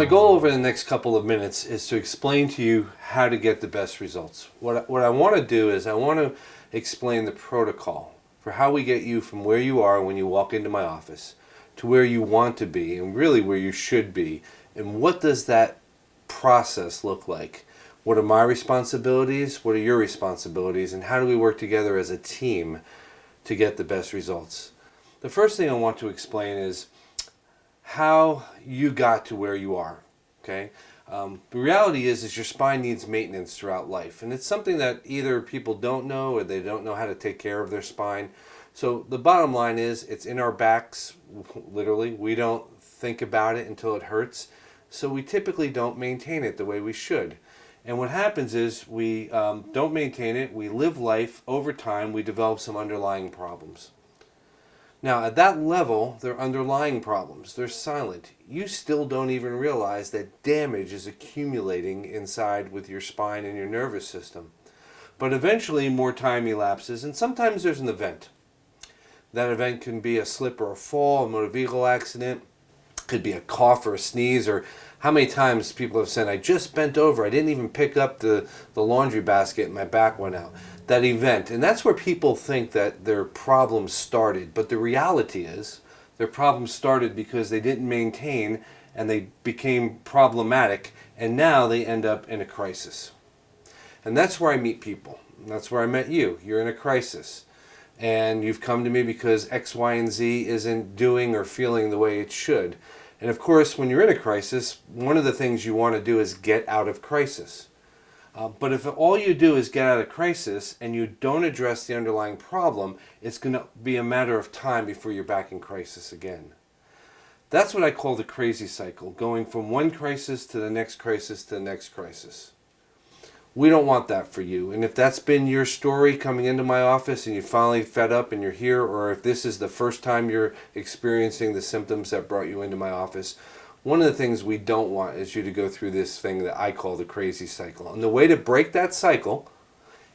my goal over the next couple of minutes is to explain to you how to get the best results. What I want to do is I want to explain the protocol for how we get you from where you are when you walk into my office to where you want to be and really where you should be. And what does that process look like? What are my responsibilities? What are your responsibilities? And how do we work together as a team to get the best results? The first thing I want to explain is how you got to where you are. Okay, the reality is your spine needs maintenance throughout life, and it's something that either people don't know or they don't know how to take care of their spine. So the bottom line is it's in our backs, literally. We don't think about it until it hurts, so we typically don't maintain it the way we should. And what happens is we don't maintain it, we live life, over time we develop some underlying problems. Now, at that level, they're underlying problems. They're silent. You still don't even realize that damage is accumulating inside with your spine and your nervous system. But eventually, more time elapses, and sometimes there's an event. That event can be a slip or a fall, a motor vehicle accident, could be a cough or a sneeze, or how many times people have said, I just bent over, I didn't even pick up the laundry basket and my back went out. That event. And that's where people think that their problems started. But the reality is their problems started because they didn't maintain and they became problematic, and now they end up in a crisis. And that's where I meet people. That's where I met you. You're in a crisis. And you've come to me because X, Y, and Z isn't doing or feeling the way it should. And of course, when you're in a crisis, one of the things you want to do is get out of crisis. But if all you do is get out of crisis and you don't address the underlying problem, it's going to be a matter of time before you're back in crisis again. That's what I call the crazy cycle, going from one crisis to the next crisis to the next crisis. We don't want that for you. And if that's been your story coming into my office and you're finally fed up and you're here, or if this is the first time you're experiencing the symptoms that brought you into my office, one of the things we don't want is you to go through this thing that I call the crazy cycle. And the way to break that cycle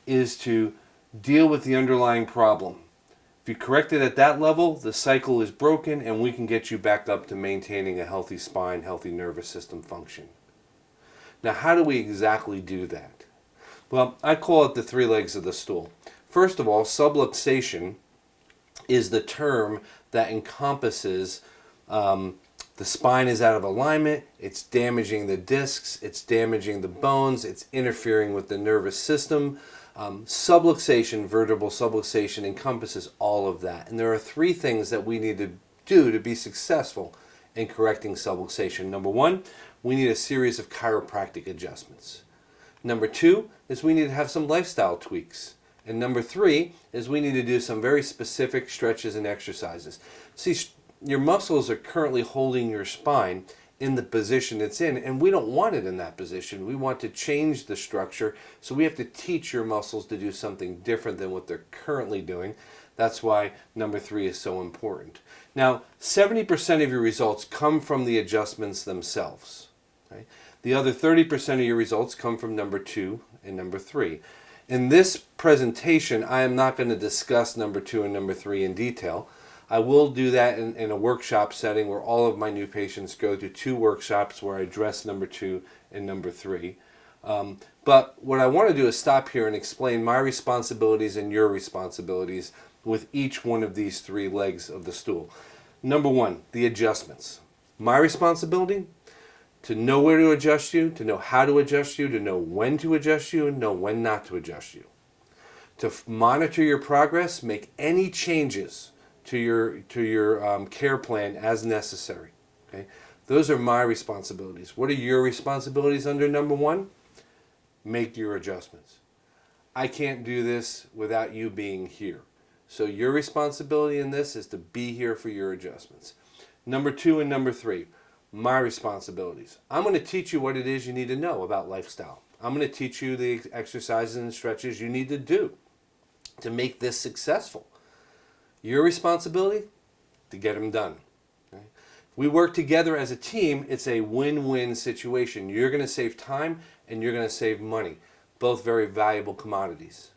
is to deal with the underlying problem. If you correct it at that level, the cycle is broken and we can get you back up to maintaining a healthy spine, healthy nervous system function. Now, how do we exactly do that? Well, I call it the three legs of the stool. First of all, subluxation is the term that encompasses the spine is out of alignment, it's damaging the discs, it's damaging the bones, it's interfering with the nervous system. Subluxation, vertebral subluxation, encompasses all of that. And there are three things that we need to do to be successful in correcting subluxation. Number one, we need a series of chiropractic adjustments. Number two is we need to have some lifestyle tweaks. And number three is we need to do some very specific stretches and exercises. See, your muscles are currently holding your spine in the position it's in, and we don't want it in that position. We want to change the structure, so we have to teach your muscles to do something different than what they're currently doing. That's why number three is so important. Now, 70% of your results come from the adjustments themselves. Okay? The other 30% of your results come from number two and number three. In this presentation, I am not going to discuss number two and number three in detail. I will do that in a workshop setting where all of my new patients go to 2 workshops where I address number 2 and number 3. But what I want to do is stop here and explain my responsibilities and your responsibilities with each one of these 3 legs of the stool. Number 1, the adjustments. My responsibility, to know where to adjust you, to know how to adjust you, to know when to adjust you, and know when not to adjust you. To monitor your progress, make any changes to your care plan as necessary. Okay? Those are my responsibilities. What are your responsibilities under number 1? Make your adjustments. I can't do this without you being here. So your responsibility in this is to be here for your adjustments. Number 2 and number 3, my responsibilities. I'm going to teach you what it is you need to know about lifestyle. I'm going to teach you the exercises and stretches you need to do to make this successful. Your responsibility, to get them done. Okay? If we work together as a team, it's a win-win situation. You're going to save time and you're going to save money. Both very valuable commodities.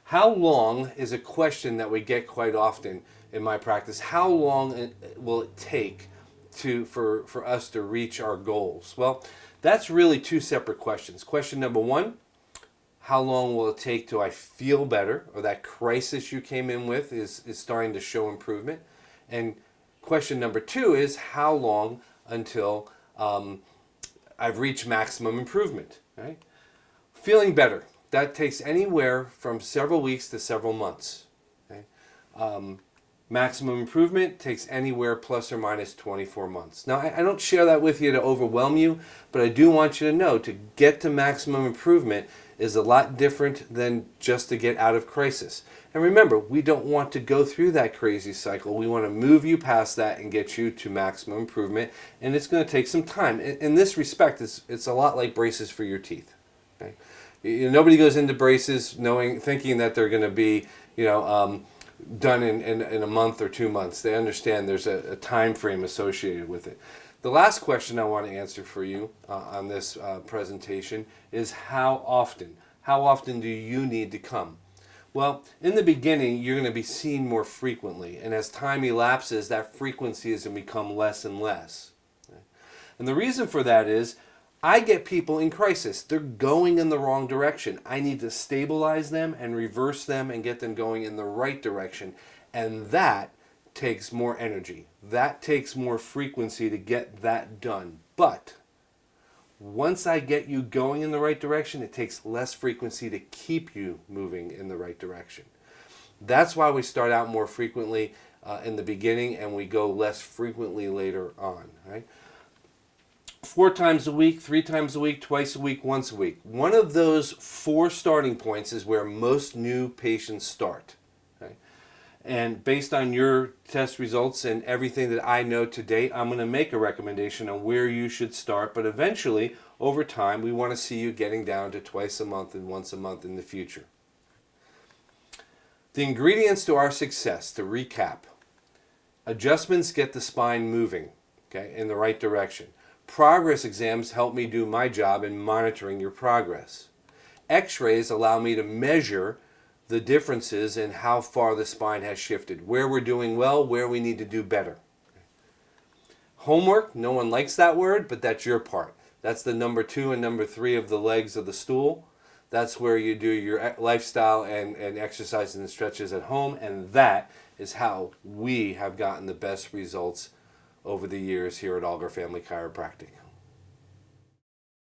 How long is a question that we get quite often in my practice. How long will it take for us to reach our goals? Well, that's really two separate questions. Question number one, how long will it take till I feel better, or that crisis you came in with is starting to show improvement? And question number two is, how long until I've reached maximum improvement? Right? Feeling better, that takes anywhere from several weeks to several months. Okay? Maximum improvement takes anywhere plus or minus 24 months. Now, I don't share that with you to overwhelm you, but I do want you to know to get to maximum improvement is a lot different than just to get out of crisis. And remember, we don't want to go through that crazy cycle. We want to move you past that and get you to maximum improvement, and it's going to take some time. In this respect, it's a lot like braces for your teeth. Okay? Nobody goes into braces thinking that they're going to be, done in a month or 2 months. They understand there's a time frame associated with it. The last question I want to answer for you on this presentation is how often? How often do you need to come? Well, in the beginning, you're going to be seen more frequently, and as time elapses, that frequency is going to become less and less. And the reason for that is, I get people in crisis. They're going in the wrong direction. I need to stabilize them and reverse them and get them going in the right direction. And that takes more energy. That takes more frequency to get that done. But once I get you going in the right direction, it takes less frequency to keep you moving in the right direction. That's why we start out more frequently in the beginning and we go less frequently later on. Right? 4 times a week, 3 times a week, twice a week, once a week. One of those 4 starting points is where most new patients start. Okay? And based on your test results and everything that I know to date, I'm going to make a recommendation on where you should start. But eventually, over time, we want to see you getting down to twice a month and once a month in the future. The ingredients to our success, to recap: adjustments get the spine moving, okay, in the right direction. Progress exams help me do my job in monitoring your progress. X-rays allow me to measure the differences in how far the spine has shifted, where we're doing well, where we need to do better. Homework, no one likes that word, but that's your part. That's the number 2 and number 3 of the legs of the stool. That's where you do your lifestyle and exercises and stretches at home, and that is how we have gotten the best results over the years here at Auger Family Chiropractic.